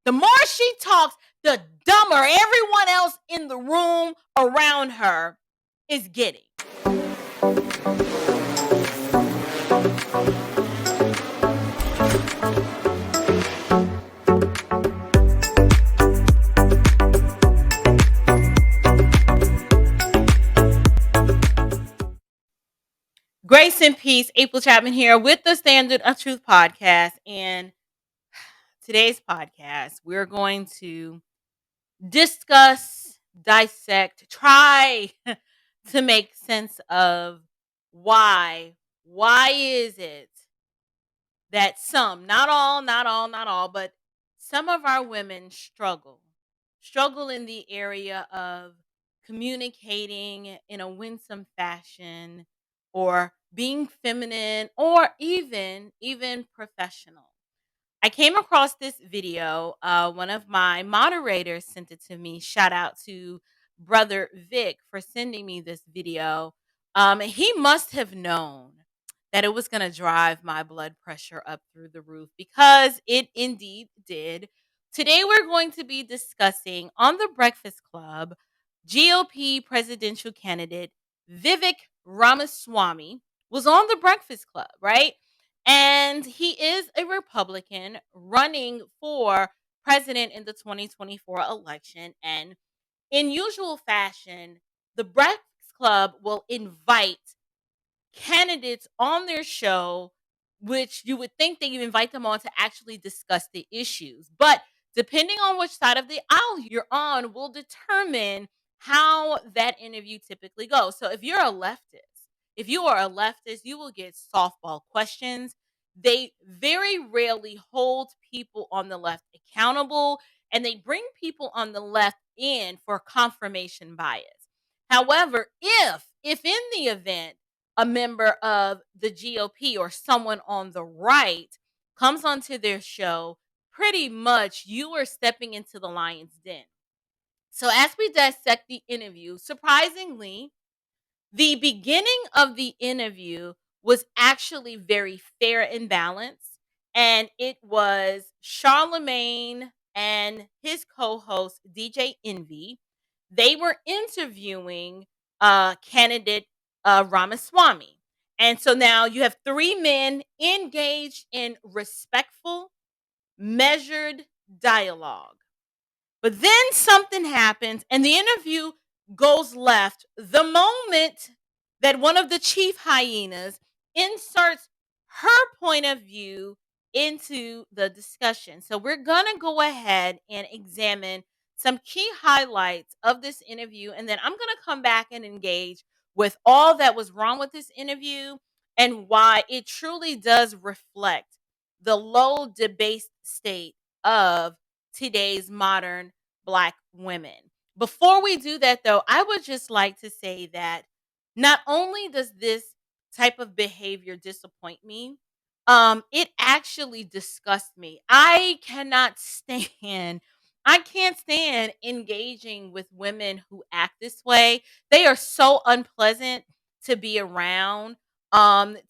The more she talks, the dumber everyone else in the room around her is getting. Grace and peace, April Chapman here with the Standard of Truth podcast. And today's podcast, we're going to discuss, dissect, try to make sense of why is it that some, not all, but some of our women struggle in the area of communicating in a winsome fashion or being feminine or even professional. I came across this video. One of my moderators sent it to me. Shout out to brother Vic for sending me this video. He must have known that it was going to drive my blood pressure up through the roof because it indeed did. Today, we're going to be discussing on the Breakfast Club GOP presidential candidate Vivek Ramaswamy was on the Breakfast Club, right? And he is a Republican running for president in the 2024 election. And in usual fashion, the Breakfast Club will invite candidates on their show, which you would think that you invite them on to actually discuss the issues. But depending on which side of the aisle you're on, will determine how that interview typically goes. So if you're a leftist, if you are a leftist, you will get softball questions. They very rarely hold people on the left accountable, and they bring people on the left in for confirmation bias. However, if in the event a member of the GOP or someone on the right comes onto their show, pretty much you are stepping into the lion's den. So as we dissect the interview, surprisingly, the beginning of the interview was actually very fair and balanced. And it was Charlemagne and his co-host, DJ Envy. They were interviewing candidate Ramaswamy. And so now you have three men engaged in respectful, measured dialogue. But then something happens and the interview goes left the moment that one of the chief hyenas inserts her point of view into the discussion. So we're going to go ahead and examine some key highlights of this interview. And then I'm going to come back and engage with all that was wrong with this interview and why it truly does reflect the low debased state of today's modern Black women. Before we do that, though, I would just like to say that not only does this type of behavior disappoint me, it actually disgusts me. I can't stand engaging with women who act this way. They are so unpleasant to be around.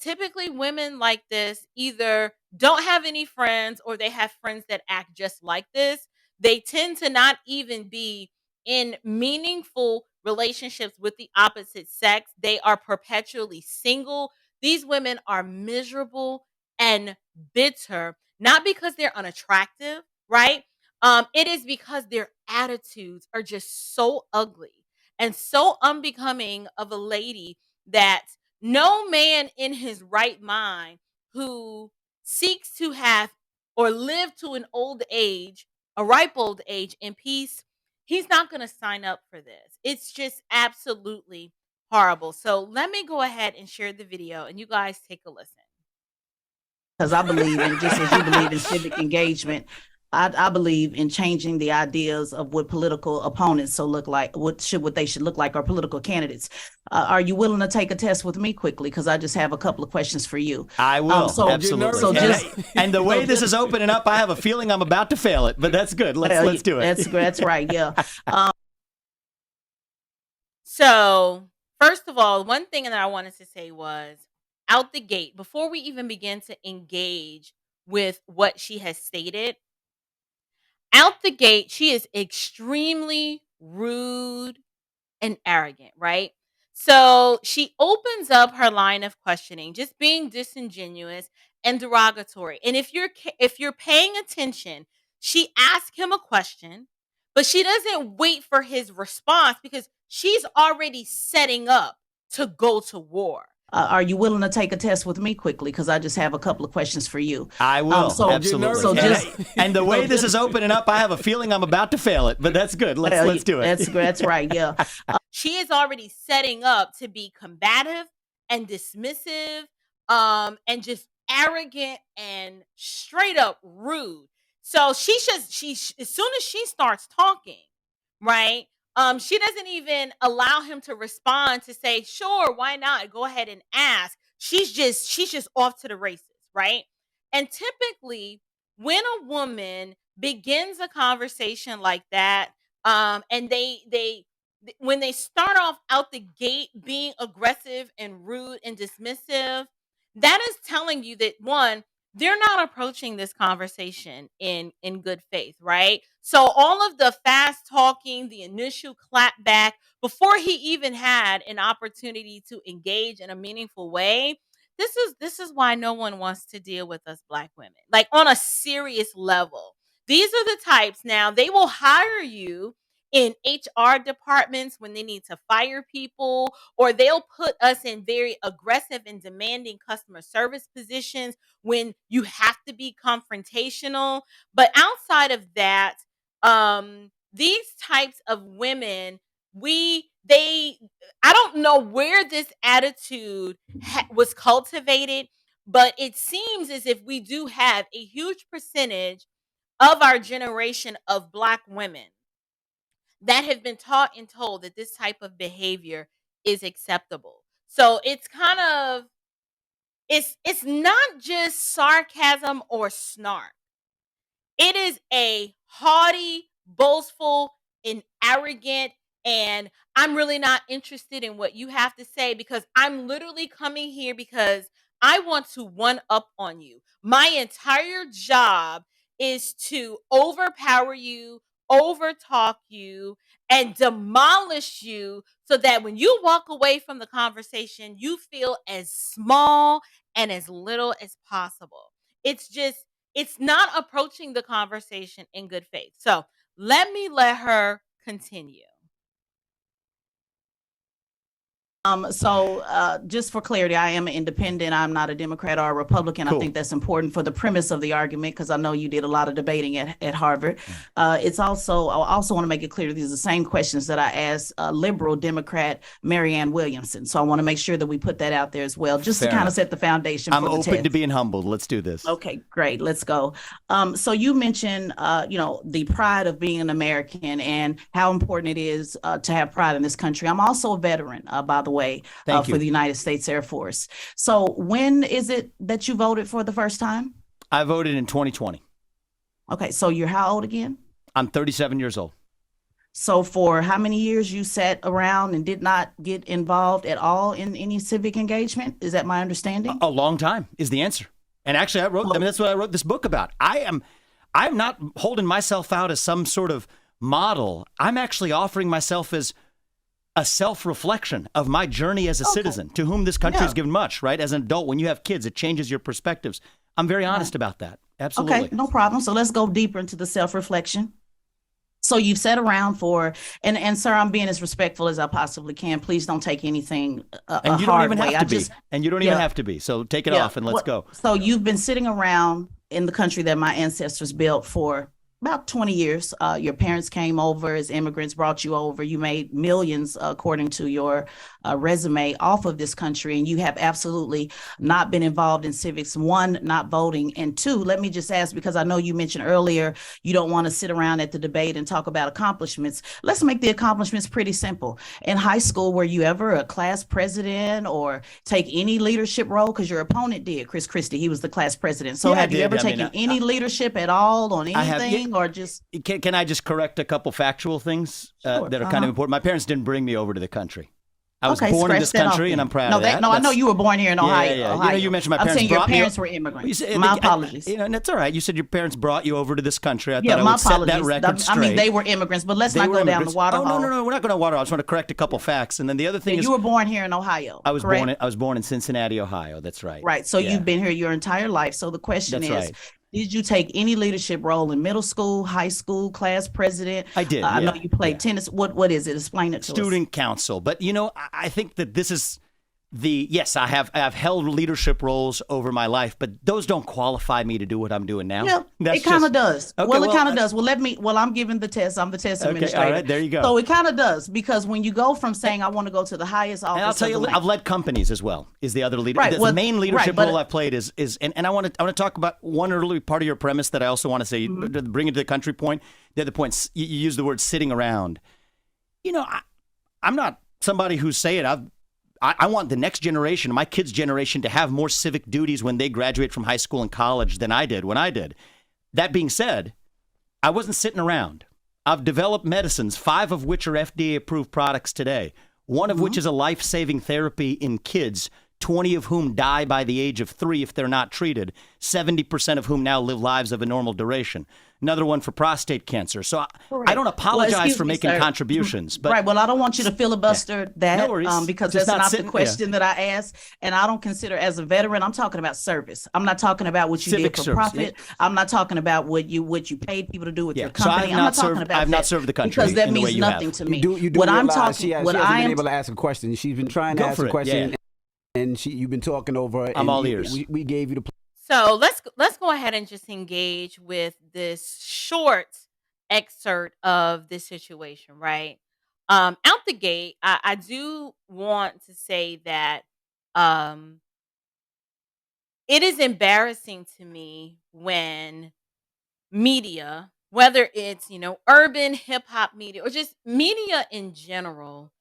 Typically women like this either don't have any friends or they have friends that act just like this. They tend to not even be in meaningful relationships with the opposite sex. They are perpetually single. These women are miserable and bitter, not because they're unattractive, right? It is because their attitudes are just so ugly and so unbecoming of a lady that no man in his right mind who seeks to have or live to an old age, a ripe old age in peace, he's not going to sign up for this. It's just absolutely horrible. So let me go ahead and share the video and you guys take a listen. Because I believe in, just as you believe in civic engagement, I believe in changing the ideas of what political opponents look like, what they should look like, or political candidates. Are you willing to take a test with me quickly? Because I just have a couple of questions for you. I will, absolutely. And the way this is opening up, I have a feeling I'm about to fail it, but that's good. Let's do it. That's right, yeah. So, first of all, one thing that I wanted to say was, out the gate, before we even begin to engage with what she has stated, out the gate, she is extremely rude and arrogant, right? So she opens up her line of questioning, just being disingenuous and derogatory. And if you're paying attention, she asks him a question, but she doesn't wait for his response because she's already setting up to go to war. Are you willing to take a test with me quickly? Because I just have a couple of questions for you. I will, absolutely. So and the way this is opening up, I have a feeling I'm about to fail it, but that's good. Let's do it. That's right, yeah. She is already setting up to be combative and dismissive, and just arrogant and straight up rude. So she as soon as she starts talking, right? She doesn't even allow him to respond to say, sure, why not? Go ahead and ask. She's just off to the races, right? And typically, when a woman begins a conversation like that, and when they start off out the gate being aggressive and rude and dismissive, that is telling you that one, they're not approaching this conversation in good faith, right? So all of the fast talking, the initial clap back before he even had an opportunity to engage in a meaningful way, this is why no one wants to deal with us Black women. Like on a serious level. These are the types, now they will hire you in HR departments when they need to fire people, or they'll put us in very aggressive and demanding customer service positions when you have to be confrontational. But outside of that, these types of women, I don't know where this attitude was cultivated, but it seems as if we do have a huge percentage of our generation of Black women that have been taught and told that this type of behavior is acceptable. So it's kind of it's not just sarcasm or snark. It is a haughty, boastful, and arrogant, and I'm really not interested in what you have to say because I'm literally coming here because I want to one up on you. My entire job is to overpower you, overtalk you, and demolish you so that when you walk away from the conversation, you feel as small and as little as possible. It's not approaching the conversation in good faith. So let her continue. Just for clarity, I am an independent. I'm not a Democrat or a Republican. Cool. I think that's important for the premise of the argument because I know you did a lot of debating at Harvard. I also want to make it clear these are the same questions that I asked liberal Democrat Marianne Williamson. So I want to make sure that we put that out there as well, just to kind of set the foundation. I'm open to being humbled. Let's do this. Okay, great. Let's go. So you mentioned, the pride of being an American and how important it is to have pride in this country. I'm also a veteran, by the way. For the United States Air Force. So when is it that you voted for the first time? I voted in 2020. Okay, so you're how old again? I'm 37 years old. So for how many years you sat around and did not get involved at all in any civic engagement? Is that my understanding? A long time is the answer. And actually that's what I wrote this book about. I'm not holding myself out as some sort of model. I'm actually offering myself as a self-reflection of my journey as a citizen to whom this country has given much, right? As an adult, when you have kids, it changes your perspectives. I'm very honest about that. Absolutely. Okay, no problem. So let's go deeper into the self-reflection. So you've sat around for, and sir, I'm being as respectful as I possibly can. Please don't take anything and you don't even have to be. And you don't even have to be. So take it off and let's go. So you've been sitting around in the country that my ancestors built for about 20 years. Your parents came over as immigrants, brought you over. You made millions, according to your resume, off of this country, and you have absolutely not been involved in civics. One, not voting, and two, let me just ask, because I know you mentioned earlier you don't want to sit around at the debate and talk about accomplishments. Let's make the accomplishments pretty simple. In high school, were you ever a class president or take any leadership role? Because your opponent did, Chris Christie. He was the class president. So have you ever taken any leadership at all on anything? Or just can I just correct a couple factual things that are kind of important? My parents didn't bring me over to the country. I was Okay, born in scratch this that off country, and then. I'm proud No, of that. I know you were born here in Ohio. Yeah. Ohio. You mentioned my I'm parents saying your brought me. parents were You immigrants. said- My apologies. And that's all right. You said your parents brought you over to this country. I Yeah, thought I my would set that apologies. record straight. I mean, they were immigrants, but let's They not were go down the immigrants. water Oh, hole. no. We're not going to water. I just want to correct a couple facts. And then the other thing Yeah, is, you were born here in Ohio. I was correct? born in Cincinnati, Ohio. That's right. Right. So Yeah. you've been here your entire life. So the question That's is, right. did you take any leadership role in middle school, high school, class president? I did. I know yeah, you played yeah. tennis. What is it? Explain it to us. Student council. But I think that this is yes, I have held leadership roles over my life, but those don't qualify me to do what I'm doing now. Yeah, That's it kind of just- does. Okay, Well, it well, kind of does. Well, I'm giving the test. I'm the test Okay, administrator. all right, there you go. So it kind of does, because when you go from saying I want to go to the highest office, And I'll tell you, I've led companies as well. Is the other leader? Right, The main leadership but- role I've played is and I want to talk about one early part of your premise that I also want to say, bring it to the country point. The other point, you use the word sitting around. I'm not somebody who's saying I want the next generation, my kids' generation, to have more civic duties when they graduate from high school and college than I did when I did. That being said, I wasn't sitting around. I've developed medicines, 5 of which are FDA-approved products today, one of which is a life-saving therapy in kids, 20 of whom die by the age of 3 if they're not treated, 70% of whom now live lives of a normal duration. Another one for prostate cancer. So I don't apologize for making contributions. But right. Well, I don't want you to filibuster that No worries. because Just that's not not sitting- the question that I asked. And I don't consider, as a veteran, I'm talking about service. I'm not talking about what you Civic did for service, profit. I'm not talking about what you paid people to do with your So I company. have I'm not talking served- about I have not that, served the country because that in the way means you have. nothing to me. You do what I'm realize talking, she what hasn't I been am able to ask a question. She's been trying to Go ask for a it, question, yeah. and you've been talking over her. I'm and all ears. We gave you the. So let's go ahead and just engage with this short excerpt of this situation, right? Out the gate, I do want to say that um, it is embarrassing to me when media, whether it's urban hip hop media or just media in general,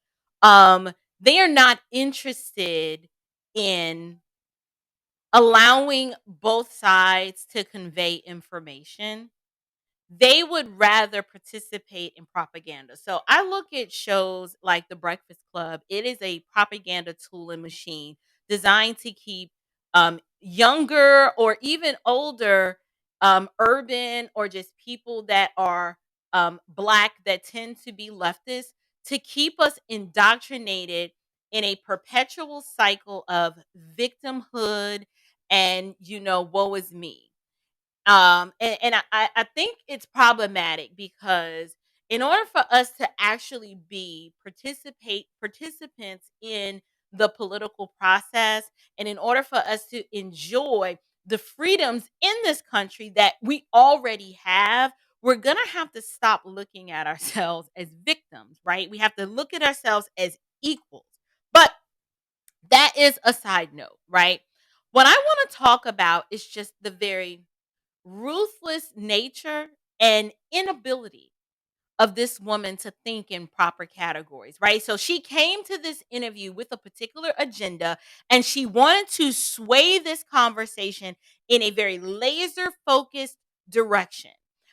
they are not interested in allowing both sides to convey information. They would rather participate in propaganda. So I look at shows like The Breakfast Club. It is a propaganda tool and machine designed to keep younger or even older urban or just people that are black that tend to be leftist to keep us indoctrinated in a perpetual cycle of victimhood and woe is me. And I think it's problematic because in order for us to actually be participants in the political process, and in order for us to enjoy the freedoms in this country that we already have, we're gonna have to stop looking at ourselves as victims, right? We have to look at ourselves as equals. But that is a side note, right? What I want to talk about is just the very ruthless nature and inability of this woman to think in proper categories, right? So she came to this interview with a particular agenda and she wanted to sway this conversation in a very laser focused direction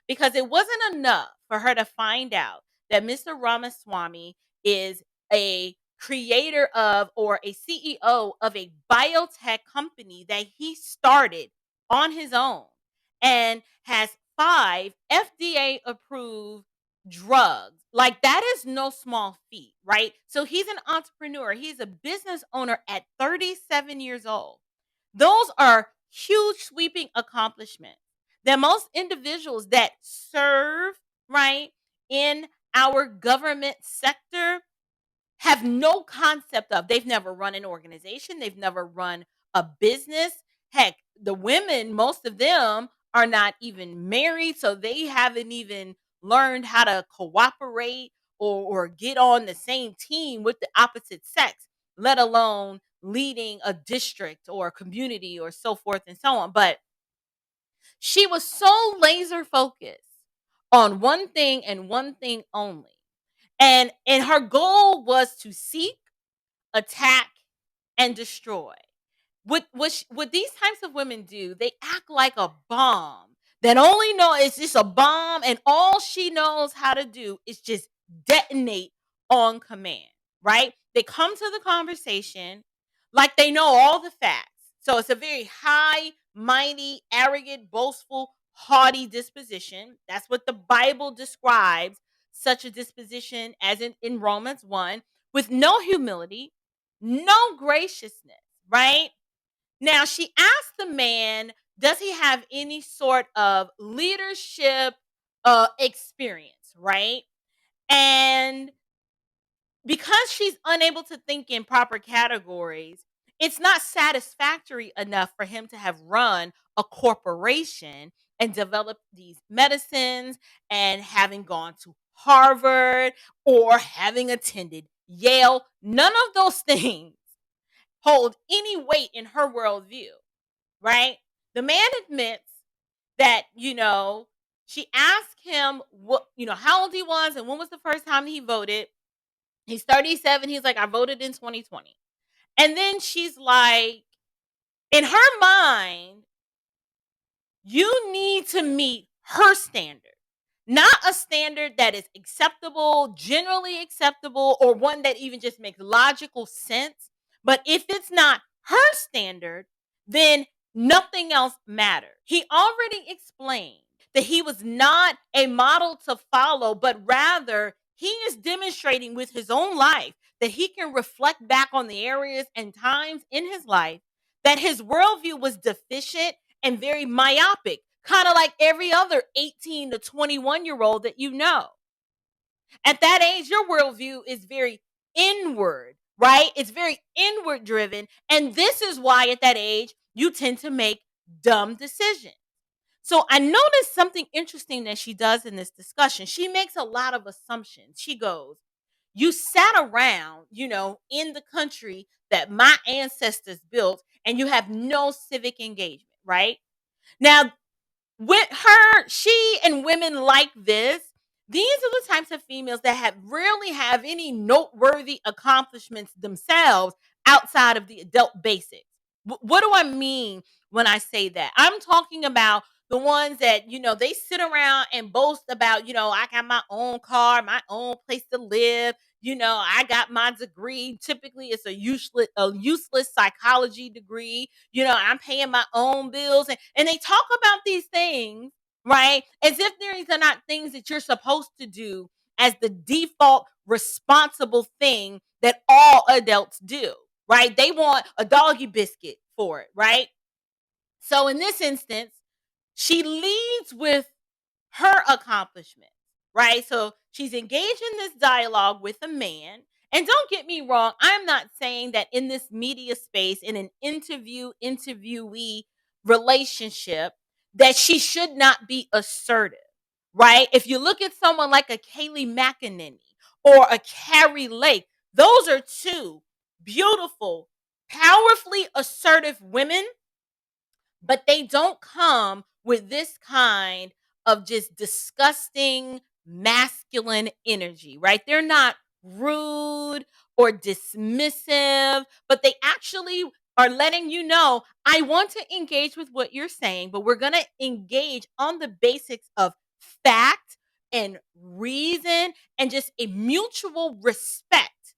because it wasn't enough for her to find out that Mr. Ramaswamy is a creator of or a CEO of a biotech company that he started on his own and has 5 FDA approved drugs. Like that is no small feat, right? So he's an entrepreneur. He's a business owner at 37 years old. Those are huge sweeping accomplishments that most individuals that serve, right, in our government sector have no concept of. They've never run an organization, they've never run a business. Heck, the women, most of them are not even married, so they haven't even learned how to cooperate or get on the same team with the opposite sex, let alone leading a district or a community or so forth and so on. But she was so laser focused on one thing and one thing only. And her goal was to seek, attack, and destroy. What these types of women do, they act like a bomb that only know it's just a bomb, and all she knows how to do is just detonate on command, right? They come to the conversation like they know all the facts. So it's a very high, mighty, arrogant, boastful, haughty disposition. That's what the Bible describes such a disposition as in Romans 1, with no humility, no graciousness, right? Now, she asked the man, does he have any sort of leadership experience, right? And because she's unable to think in proper categories, it's not satisfactory enough for him to have run a corporation and developed these medicines and having gone to Harvard or having attended Yale. None of those things hold any weight in her worldview, right? The man admits that, she asked him what, how old he was and when was the first time he voted. He's 37. He's like, I voted in 2020. And then she's like, in her mind, you need to meet her standard, not a standard that is acceptable, generally acceptable, or one that even just makes logical sense. But if it's not her standard, then nothing else matters. He already explained that he was not a model to follow, but rather he is demonstrating with his own life that he can reflect back on the areas and times in his life that his worldview was deficient and very myopic, kind of like every other 18 to 21-year-old that you know. At that age, your worldview is very inward, right? It's very inward driven. And this is why at that age, you tend to make dumb decisions. So I noticed something interesting that she does in this discussion. She makes a lot of assumptions. She goes, you sat around, in the country that my ancestors built, and you have no civic engagement, right? Now, with her, she and women like this, these are the types of females that rarely have any noteworthy accomplishments themselves outside of the adult basics. What do I mean when I say that? I'm talking about the ones that, they sit around and boast about, I got my own car, my own place to live. I got my degree. Typically, it's a useless psychology degree. I'm paying my own bills. And they talk about these things, right? As if these are not things that you're supposed to do as the default responsible thing that all adults do, right? They want a doggy biscuit for it, right? So in this instance, she leads with her accomplishments, right? So she's engaged in this dialogue with a man. And don't get me wrong, I'm not saying that in this media space, in an interviewee relationship, that she should not be assertive, right? If you look at someone like a Kaylee McEnany or a Carrie Lake, those are two beautiful, powerfully assertive women, but they don't come with this kind of just disgusting masculine energy, right? They're not rude or dismissive, but they actually are letting you know, I want to engage with what you're saying, but we're going to engage on the basics of fact and reason and just a mutual respect.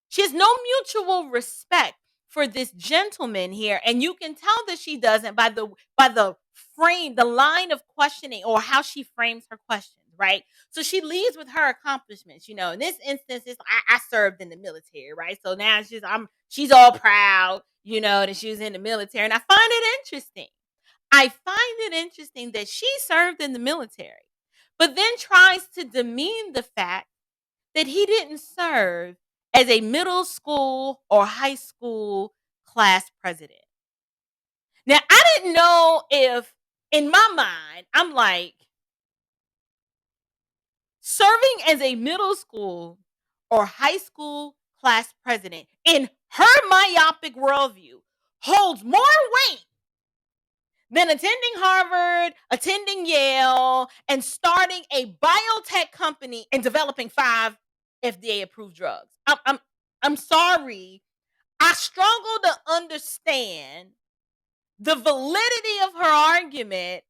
She has no mutual respect for this gentleman here, and you can tell that she doesn't by the frame, the line of questioning, or how she frames her questions, right? So she leads with her accomplishments. In this instance, I served in the military, right? So now she's all proud, that she was in the military, and I find it interesting. I find it interesting that she served in the military, but then tries to demean the fact that he didn't serve as a middle school or high school class president. Now, I didn't know if, in my mind, I'm like, serving as a middle school or high school class president in her myopic worldview holds more weight than attending Harvard, attending Yale, and starting a biotech company and developing 5 FDA approved drugs. I'm sorry. I struggle to understand the validity of her argument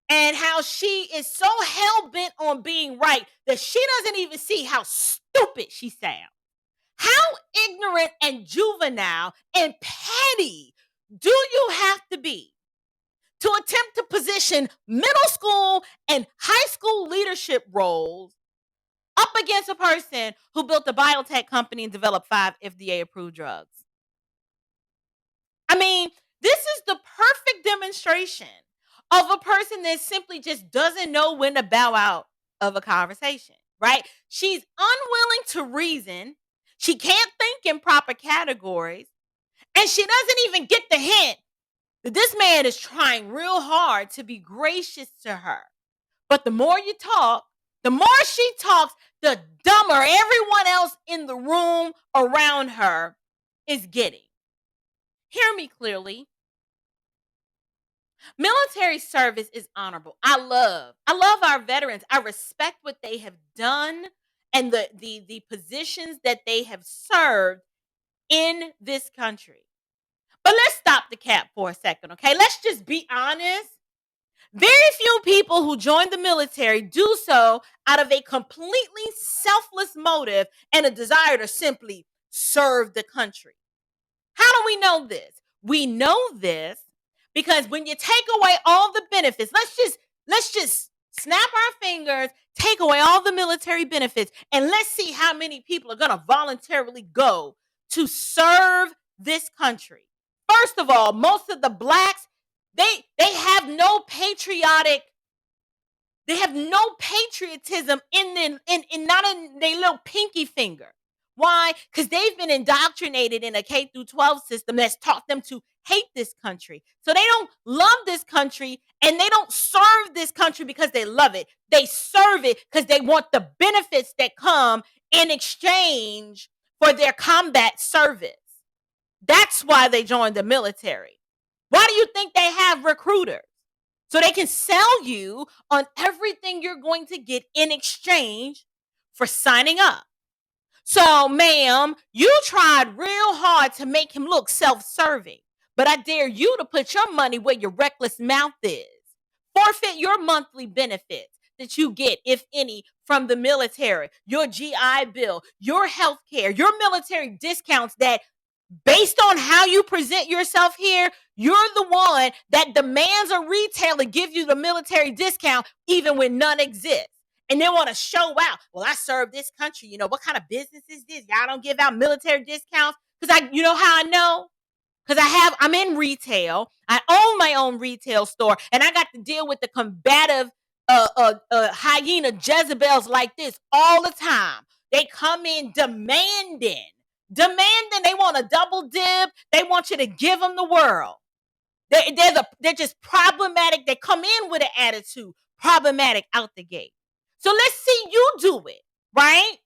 and how she is so hell bent on being right that she doesn't even see how stupid she sounds. How ignorant and juvenile and petty do you have to be to attempt to position middle school and high school leadership roles up against a person who built a biotech company and developed 5 FDA-approved drugs? I mean, this is the perfect demonstration of a person that simply just doesn't know when to bow out of a conversation, right? She's unwilling to reason. She can't think in proper categories. And she doesn't even get the hint that this man is trying real hard to be gracious to her. But the more you talk, the more she talks, the dumber everyone else in the room around her is getting. Hear me clearly. Military service is honorable. I love our veterans. I respect what they have done and the positions that they have served in this country. But let's stop the cap for a second, okay? Let's just be honest. Very few people who join the military do so out of a completely selfless motive and a desire to simply serve the country. How do we know this? We know this because when you take away all the benefits, let's just snap our fingers, take away all the military benefits, and let's see how many people are going to voluntarily go to serve this country. First of all, most of the blacks, they have no patriotism not in their little pinky finger. Why? Because they've been indoctrinated in a K through 12 system that's taught them to hate this country. So they don't love this country and they don't serve this country because they love it. They serve it because they want the benefits that come in exchange for their combat service. That's why they joined the military. Why do you think they have recruiters? So they can sell you on everything you're going to get in exchange for signing up. So, ma'am, you tried real hard to make him look self-serving, but I dare you to put your money where your reckless mouth is. Forfeit your monthly benefits that you get, if any, from the military, your GI Bill, your health care, your military discounts that, based on how you present yourself here, you're the one that demands a retailer give you the military discount even when none exists. And they want to show out. Well, I serve this country. You know, what kind of business is this? Y'all don't give out military discounts? Because you know how I know? Because I'm in retail. I own my own retail store. And I got to deal with the combative hyena Jezebels like this all the time. They come in demanding. They want a double dib. They want you to give them the world. They're just problematic. They come in with an attitude, problematic out the gate. So let's see you do it, right?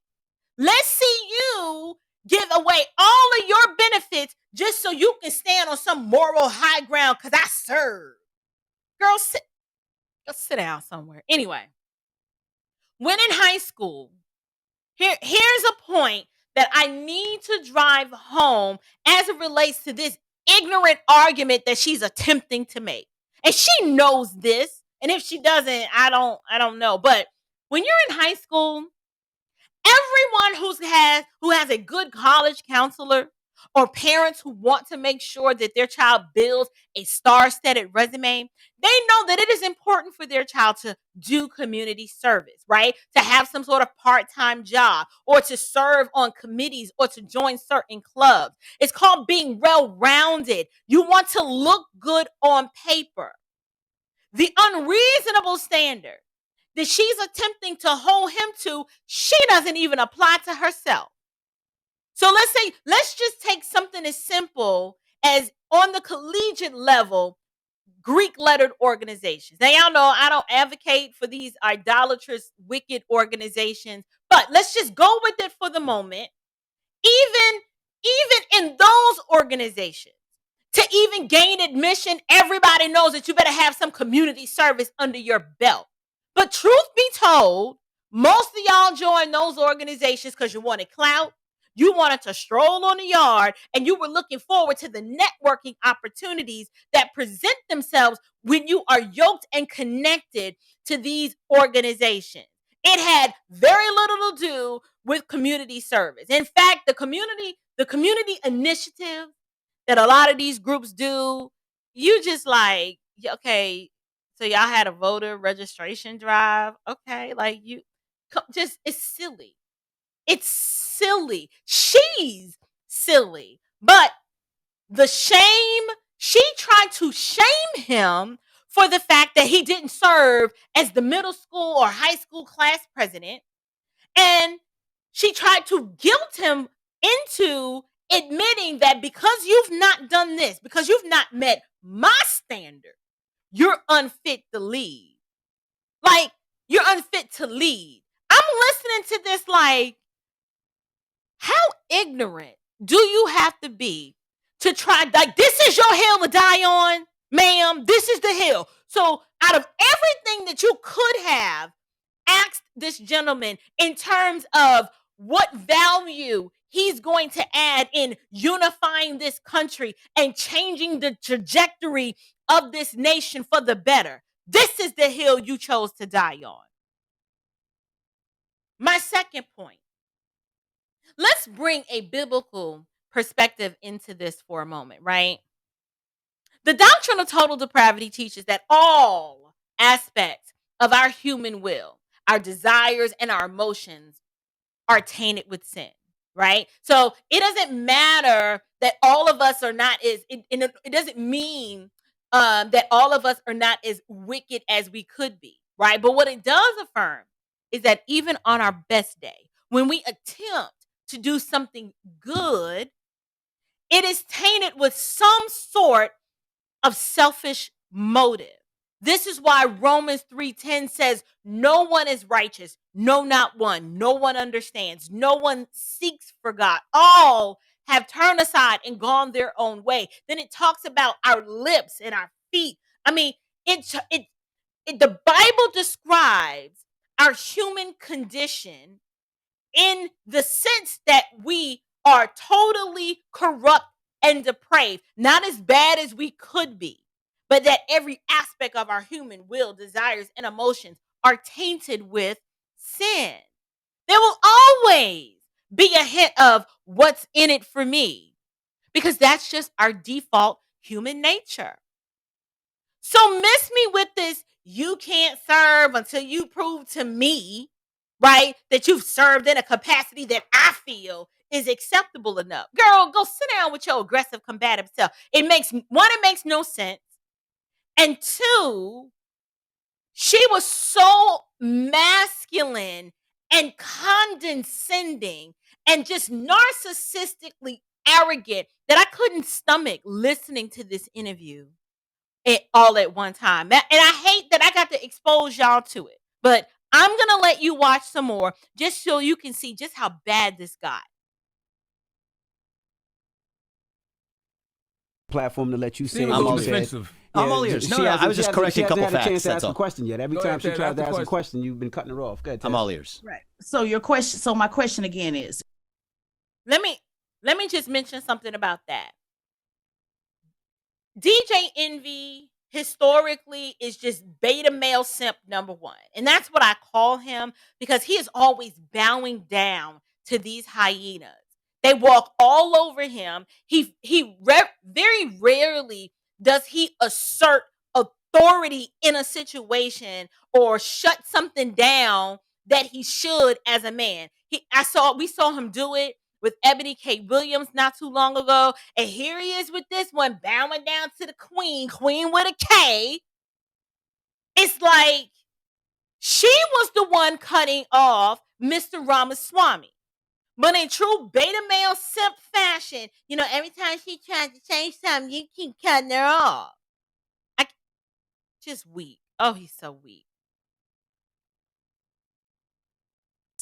Let's see you give away all of your benefits just so you can stand on some moral high ground because I serve. Girl, sit down somewhere. Anyway, when in high school, here's a point that I need to drive home as it relates to this ignorant argument that she's attempting to make. And she knows this. And if she doesn't, I don't know. But when you're in high school, everyone who has a good college counselor or parents who want to make sure that their child builds a star-studded resume, they know that it is important for their child to do community service, right? To have some sort of part-time job or to serve on committees or to join certain clubs. It's called being well-rounded. You want to look good on paper. The unreasonable standard that she's attempting to hold him to, she doesn't even apply to herself. So let's just take something as simple as, on the collegiate level, Greek lettered organizations. Now, y'all know I don't advocate for these idolatrous, wicked organizations, but let's just go with it for the moment. Even in those organizations, to even gain admission, everybody knows that you better have some community service under your belt. But truth be told, most of y'all joined those organizations because you wanted clout, you wanted to stroll on the yard, and you were looking forward to the networking opportunities that present themselves when you are yoked and connected to these organizations. It had very little to do with community service. In fact, the community initiative that a lot of these groups do, you just like, okay, so y'all had a voter registration drive. Okay, like you just, it's silly. It's silly. She's silly. But the shame, she tried to shame him for the fact that he didn't serve as the middle school or high school class president. And she tried to guilt him into admitting that because you've not done this, because you've not met my standard, you're unfit to lead. Like, you're unfit to lead. I'm listening to this like, how ignorant do you have to be to try, like, this is your hill to die on, ma'am. This is the hill. So out of everything that you could have asked this gentleman in terms of what value he's going to add in unifying this country and changing the trajectory of this nation for the better, this is the hill you chose to die on. My second point. Let's bring a biblical perspective into this for a moment, right? The doctrine of total depravity teaches that all aspects of our human will, our desires and our emotions are tainted with sin, right? So it doesn't matter that all of us are not it doesn't mean that all of us are not as wicked as we could be, right? But what it does affirm is that even on our best day, when we attempt to do something good, it is tainted with some sort of selfish motive. This is why Romans 3:10 says, no one is righteous, no, not one. No one understands. No one seeks for God. All have turned aside and gone their own way. Then it talks about our lips and our feet. I mean, the Bible describes our human condition in the sense that we are totally corrupt and depraved, not as bad as we could be, but that every aspect of our human will, desires, and emotions are tainted with sin. There will always be a hint of what's in it for me, because that's just our default human nature. So miss me with this, you can't serve until you prove to me, right, that you've served in a capacity that I feel is acceptable enough. Girl, go sit down with your aggressive, combative self. It makes no sense. And two, she was so masculine and condescending and just narcissistically arrogant that I couldn't stomach listening to this interview all at one time. And I hate that I got to expose y'all to it. But I'm going to let you watch some more just so you can see just how bad this got. Platform to let you say I'm all what you ears. said. I'm all ears. No, I was just correcting a couple facts. She hasn't had a chance to That's ask all. a question yet. Every Go time ahead, she Ted, tries ask to the ask a question. question, you've been cutting her off. Good. I'm all ears. Right. So your question. So my question again is, Let me just mention something about that. DJ Envy historically is just beta male simp number one. And that's what I call him, because he is always bowing down to these hyenas. They walk all over him. Very rarely does he assert authority in a situation or shut something down that he should as a man. We saw him do it with Ebony K. Williams not too long ago. And here he is with this one, bowing down to the queen with a K. It's like she was the one cutting off Mr. Ramaswamy. But in true beta male simp fashion, every time she tries to change something, you keep cutting her off. Just weak. Oh, he's so weak.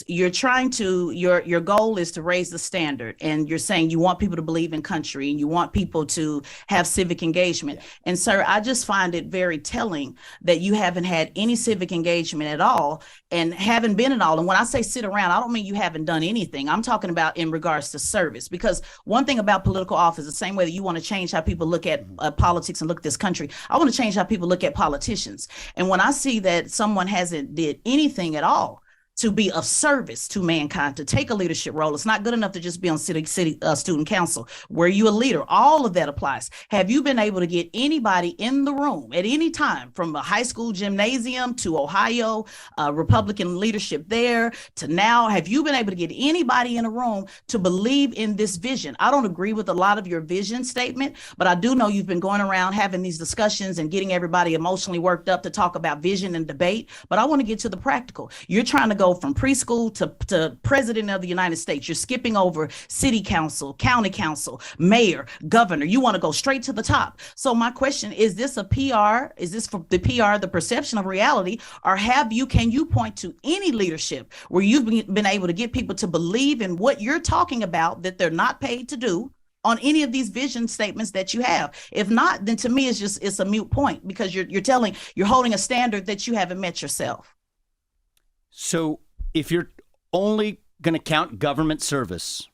you're trying to your goal is to raise the standard, and you're saying you want people to believe in country and you want people to have civic engagement. And sir, I just find it very telling that you haven't had any civic engagement at all and haven't been at all. And when I say sit around, I don't mean you haven't done anything. I'm talking about in regards to service, because one thing about political office, the same way that you want to change how people look at politics and look at this country, I want to change how people look at politicians. And when I see that someone hasn't did anything at all to be of service to mankind, to take a leadership role. It's not good enough to just be on city student council. Were you a leader? All of that applies. Have you been able to get anybody in the room at any time, from a high school gymnasium to Ohio, Republican leadership there to now? Have you been able to get anybody in a room to believe in this vision? I don't agree with a lot of your vision statement, but I do know you've been going around having these discussions and getting everybody emotionally worked up to talk about vision and debate. But I want to get to the practical. You're trying to go from preschool to president of the United States. You're skipping over city council, county council, mayor, governor. You want to go straight to the top. So my question is this a PR? Is this for the PR, the perception of reality? Or can you point to any leadership where you've been able to get people to believe in what you're talking about that they're not paid to do on any of these vision statements that you have? If not, then to me, it's a moot point, because you're holding a standard that you haven't met yourself. So if you're only going to count government service,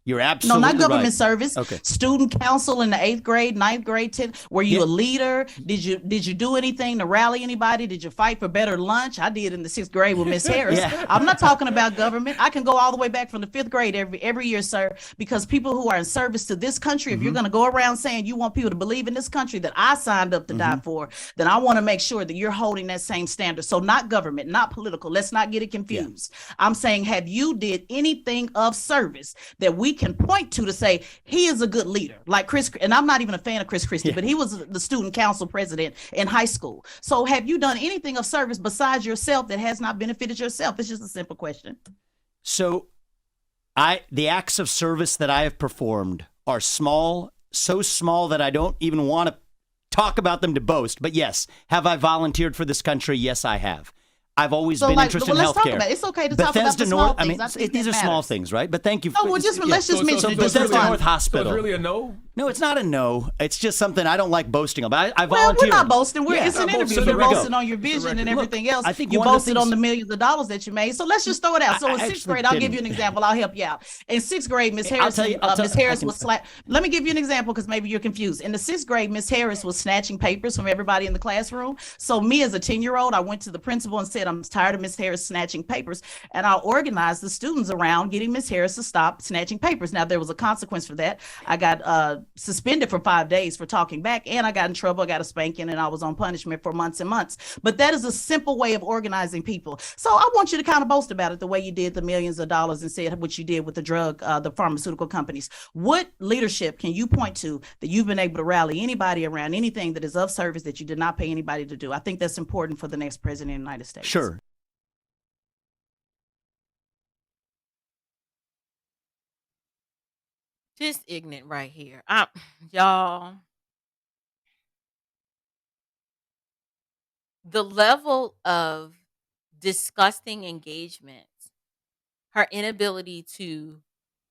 you're absolutely no, not government right. service. Okay. Student council in the 8th grade, 9th grade, 10th. Were you a leader? Did you do anything to rally anybody? Did you fight for better lunch? I did in the 6th grade with Miss Harris. I'm not talking about government. I can go all the way back from the 5th grade every year, sir, because people who are in service to this country, if you're going to go around saying you want people to believe in this country that I signed up to die for, then I want to make sure that you're holding that same standard. So not government, not political. Let's not get it confused. I'm saying, have you did anything of service that we can point to say he is a good leader, like Chris? And I'm not even a fan of Chris Christie, but he was the student council president in high school. So have you done anything of service besides yourself that has not benefited yourself? It's just a simple question. So the acts of service that I have performed are small, so small that I don't even want to talk about them to boast. But yes, have I volunteered for this country? Yes, I have. I've always been interested in healthcare. It's okay to talk about the small things. I mean, these are small things, right? But thank you. Let's just mention it. Bethesda North Hospital. So it's really a no? No, it's not a no. It's just something I don't like boasting about. I Well, volunteered. we're not boasting. It's an interview. So You're boasting on your vision and everything else. I think you one of the boasted on the millions of dollars that you made. So let's just throw it out. So in 6th grade, I'll give you an example. I'll help you out. In 6th grade, Miss Harris, was slapped. Let me give you an example, because maybe you're confused. In the 6th grade, Miss Harris was snatching papers from everybody in the classroom. So me, as a 10-year-old, I went to the principal and said, I'm tired of Miss Harris snatching papers, and I organized the students around getting Miss Harris to stop snatching papers. Now, there was a consequence for that. I got suspended for 5 days for talking back, and I got in trouble. I got a spanking, and I was on punishment for months and months. But that is a simple way of organizing people. So I want you to kind of boast about it the way you did the millions of dollars and said what you did with the pharmaceutical companies. What leadership can you point to that you've been able to rally anybody around anything that is of service that you did not pay anybody to do? I think that's important for the next president of the United States. Sure. Just ignorant right here. Y'all, the level of disgusting engagement, her inability to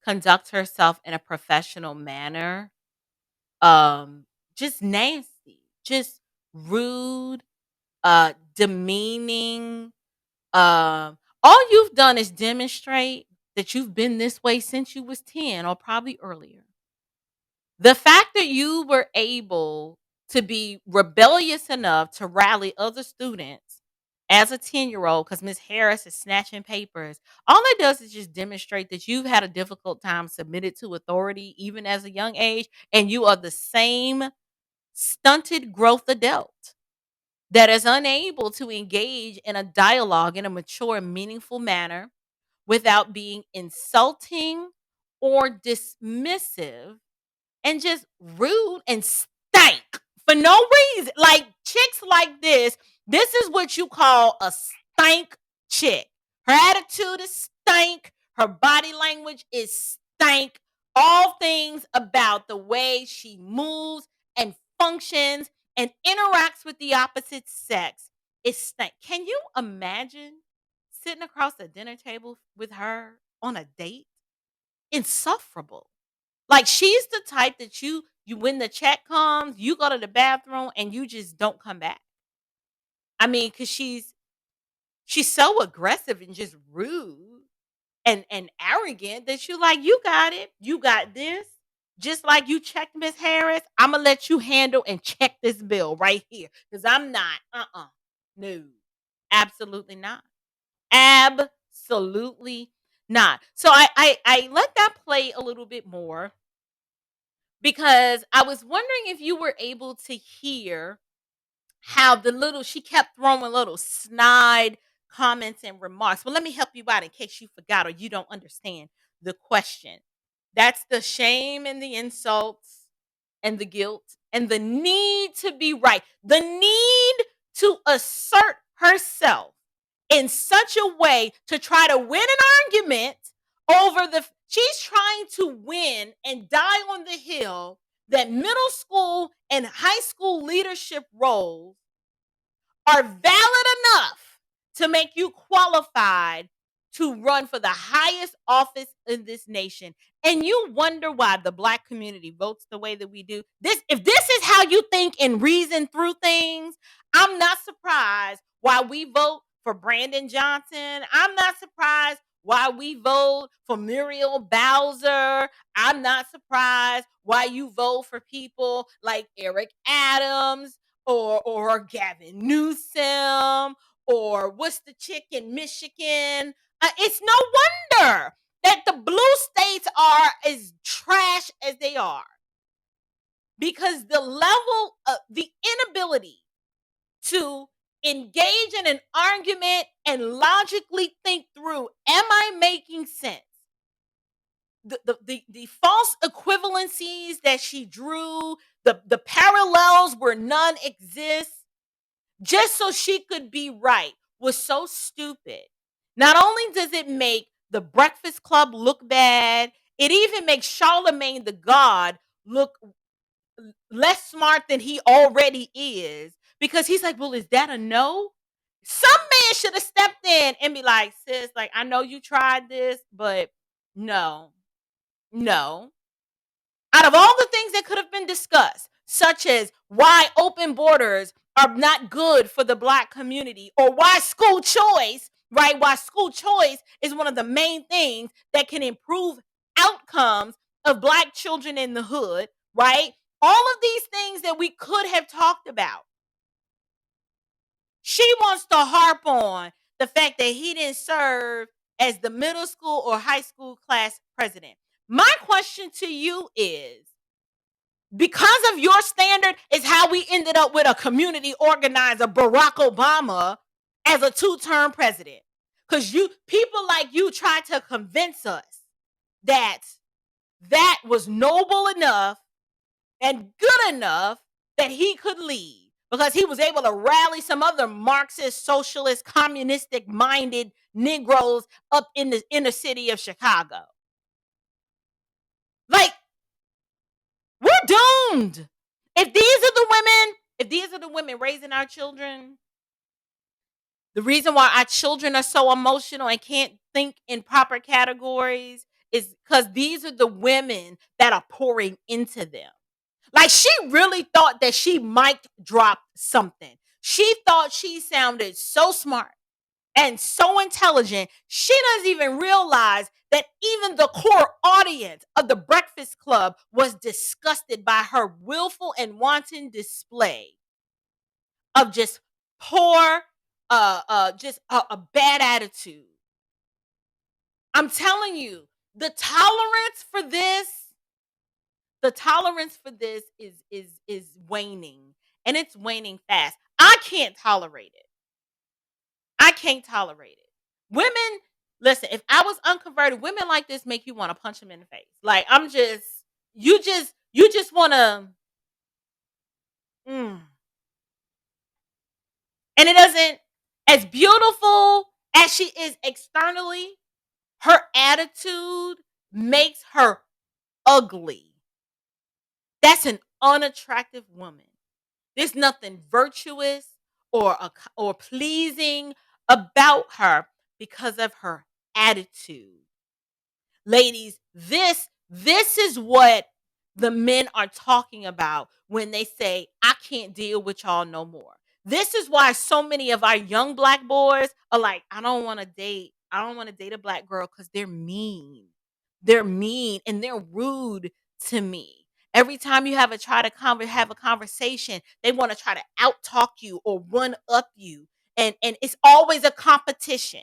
conduct herself in a professional manner, just nasty, just rude, demeaning. All you've done is demonstrate that you've been this way since you was 10 or probably earlier. The fact that you were able to be rebellious enough to rally other students as a 10-year-old, because Miss Harris is snatching papers, all it does is just demonstrate that you've had a difficult time submitted to authority even as a young age, and you are the same stunted growth adult that is unable to engage in a dialogue in a mature and meaningful manner without being insulting or dismissive and just rude and stank for no reason. Like, chicks like this is what you call a stank chick. Her attitude is stank. Her body language is stank. All things about the way she moves and functions and interacts with the opposite sex is stank. Can you imagine sitting across a dinner table with her on a date? Insufferable. Like, she's the type that you when the check comes, you go to the bathroom and you just don't come back. I mean, because she's so aggressive and just rude and arrogant that you like, you got it. You got this. Just like you checked Miss Harris, I'm going to let you handle and check this bill right here. Because I'm not. No. Absolutely not. Absolutely not. So I let that play a little bit more because I was wondering if you were able to hear how she kept throwing little snide comments and remarks. Well, let me help you out in case you forgot or you don't understand the question. That's the shame and the insults and the guilt and the need to be right, the need to assert herself in such a way to try to win an argument over she's trying to win and die on the hill that middle school and high school leadership roles are valid enough to make you qualified to run for the highest office in this nation. And you wonder why the Black community votes the way that we do. If this is how you think and reason through things, I'm not surprised why we vote for Brandon Johnson. I'm not surprised why we vote for Muriel Bowser. I'm not surprised why you vote for people like Eric Adams or Gavin Newsom or what's the chick in Michigan. It's no wonder that the blue states are as trash as they are because the level of the inability to engage in an argument and logically think through, am I making sense? The false equivalencies that she drew, the parallels where none exist, just so she could be right, was so stupid. Not only does it make the Breakfast Club look bad, it even makes Charlemagne the God look less smart than he already is because he's like, well, is that a no? Some man should have stepped in and be like, sis, like, I know you tried this, but no, no. Out of all the things that could have been discussed, such as why open borders are not good for the Black community or why school choice, right? Why school choice is one of the main things that can improve outcomes of Black children in the hood, right? All of these things that we could have talked about. She wants to harp on the fact that he didn't serve as the middle school or high school class president. My question to you is, because of your standard is how we ended up with a community organizer, Barack Obama, as a 2-term president. Because people like you tried to convince us that that was noble enough and good enough that he could lead because he was able to rally some other Marxist, socialist, communistic minded Negroes up in the inner city of Chicago. Like, we're doomed. If these are the women raising our children, the reason why our children are so emotional and can't think in proper categories is because these are the women that are pouring into them. Like, she really thought that she mic dropped something. She thought she sounded so smart and so intelligent, she doesn't even realize that even the core audience of the Breakfast Club was disgusted by her willful and wanton display of just poor, just a bad attitude. I'm telling you, the tolerance for this, is waning, and it's waning fast. I can't tolerate it. I can't tolerate it. Women, listen, if I was unconverted, women like this make you want to punch them in the face. Like, you just want to, and it doesn't, as beautiful as she is externally, her attitude makes her ugly. That's an unattractive woman. There's nothing virtuous or pleasing about her because of her attitude. Ladies, this is what the men are talking about when they say, I can't deal with y'all no more. This is why so many of our young Black boys are like, I don't want to date a Black girl because they're mean. They're mean and they're rude to me. Every time you have a conversation, they want to try to out talk you or one up you. And it's always a competition.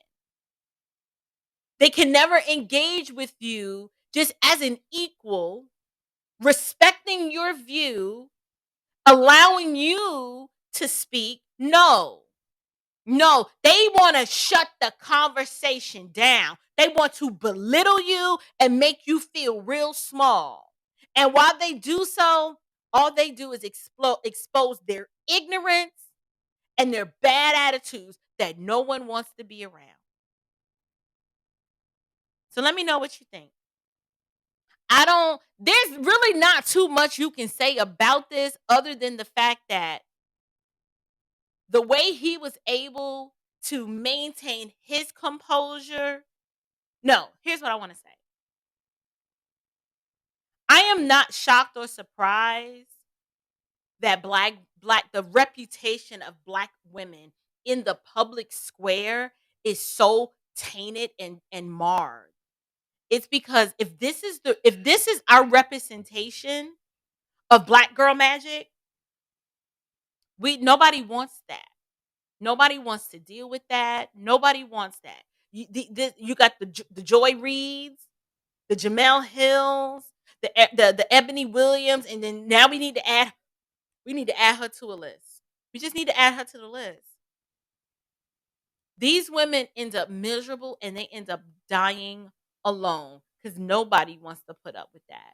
They can never engage with you just as an equal, respecting your view, allowing you to speak. No, they want to shut the conversation down. They want to belittle you and make you feel real small. And while they do so, all they do is expose their ignorance and their bad attitudes that no one wants to be around. So let me know what you think. There's really not too much you can say about this other than the fact that the way he was able to maintain his composure. No, here's what I want to say. I am not shocked or surprised that the reputation of Black women in the public square is so tainted and marred. It's because if this is our representation of Black girl magic, nobody wants that. Nobody wants to deal with that. Nobody wants that. You got the Joy Reids, the Jamel Hills, the Ebony Williams, and then now we need to add her to a list. We just need to add her to the list. These women end up miserable and they end up dying alone because nobody wants to put up with that.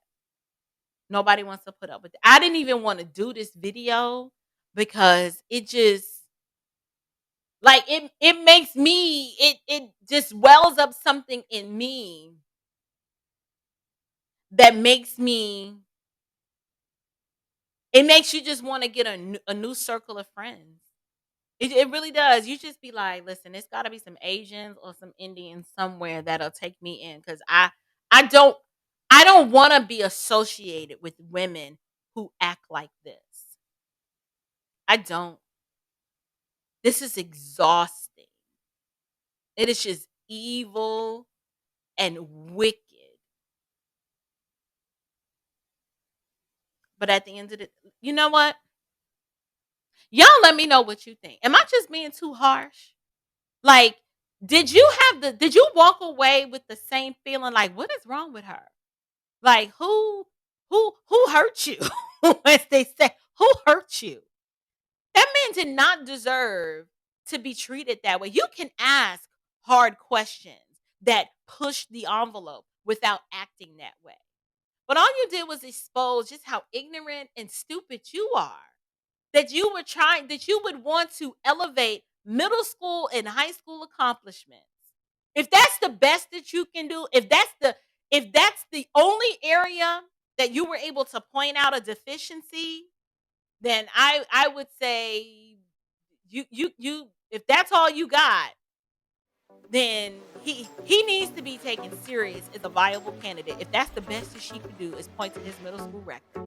Nobody wants to put up with it. I didn't even want to do this video because it just it makes me it just wells up something in me that makes me it makes you just want to get a new circle of friends. It really does. You just be like, listen, it's got to be some Asians or some Indians somewhere that'll take me in because I don't want to be associated with women who act like this. I don't. This is exhausting. It is just evil and wicked. But at the end of you know what? Y'all let me know what you think. Am I just being too harsh? Like, did you walk away with the same feeling like what is wrong with her? Like who hurt you? As they say, who hurt you? That man did not deserve to be treated that way. You can ask hard questions that push the envelope without acting that way. But all you did was expose just how ignorant and stupid you are. That you would want to elevate middle school and high school accomplishments. If that's the best that you can do, if that's the only area that you were able to point out a deficiency, then I would say you if that's all you got, then he needs to be taken serious as a viable candidate. If that's the best that she could do is point to his middle school record.